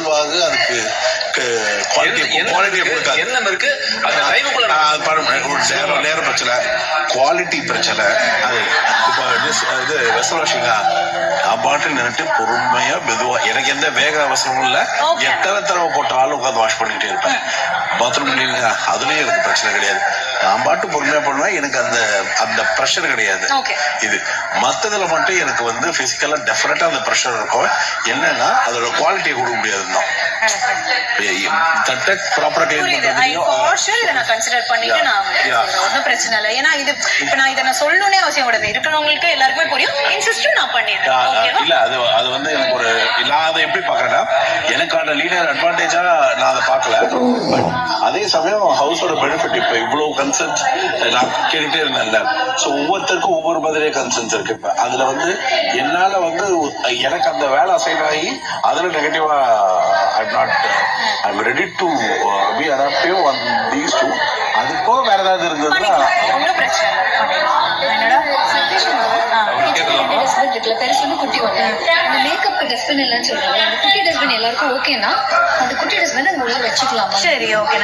செல்வாக்கு அதுக்கு நேர பிரச்சனை, குவாலிட்டி பிரச்சனை. அது இப்போ இது வெசல் வாஷிங்க பாட்டு நின்றுட்டு பொறுமையா மெதுவா, எனக்கு எந்த வேக அவசரமும் இல்லை. எத்தனை தடவை போட்டாலும் உட்காந்து வாஷ் பண்ணிக்கிட்டே இருப்பேன். பாத்ரூம் இல்லைங்க, அதுலயும் எனக்கு பிரச்சனை கிடையாது. நான் பாட்டு பொறுமையா பண்ணுவேன். எனக்கு அந்த அந்த ப்ரெஷர் கிடையாது. இது மத்ததுல மட்டும் எனக்கு வந்து பிசிக்கலா டெஃபினட்டா அந்த ப்ரெஷர் இருக்கும். என்னன்னா அதோட குவாலிட்டியை கொடுக்க முடியாதுன்னு தான். ப்ராப்பரா கன்சிடர் பண்ணிட்டு நான் ஒன்றும் பிரச்சனை இல்லை. ஏன்னா இது இப்ப நான் இதை நான் சொல்லணும்னே அவசியம் கிடையாது. இருக்கிறவங்களுக்கு எல்லாருக்குமே புரியும். இன்சிஸ்டும் நான் பண்ணிடுறேன். இல்ல அது வந்து எனக்கு ஒரு நான் அதை எப்படி பாக்குறேன்னா, எனக்கான லீடர் அட்வான்டேஜா நான் அதை பார்க்கல. பட் அதே சமயம் ஹவுஸோட பெனிஃபிட் இப்ப இவ்வளவு கன்சர்ன்ஸ் நான் கேட்டுட்டே இருந்தேன்ல. ஸோ ஒவ்வொருத்தருக்கும் ஒவ்வொரு மாதிரியே கன்சர்ன்ஸ் இருக்கு. இப்ப அதுல வந்து என்னால வந்து எனக்கு அந்த வேலை அசைன் ஆகி அதுல நெகட்டிவா I'm ready to be adaptive on these two. அதுக்கோ வேற ஏதாவது இருந்ததுன்னா ஒன்றும் பிரச்சனை இல்லை. பெருசு வந்து குட்டி ஒன்று அந்த மேக்கப் டஸ்ட்பின் இல்லைன்னு சொல்றாங்க. அந்த குட்டி டஸ்ட்பின் எல்லாருக்கும் ஓகேனா அந்த குட்டி டஸ்ட்பின் அங்கே உள்ள வச்சுக்கலாமா? சரி, ஓகே.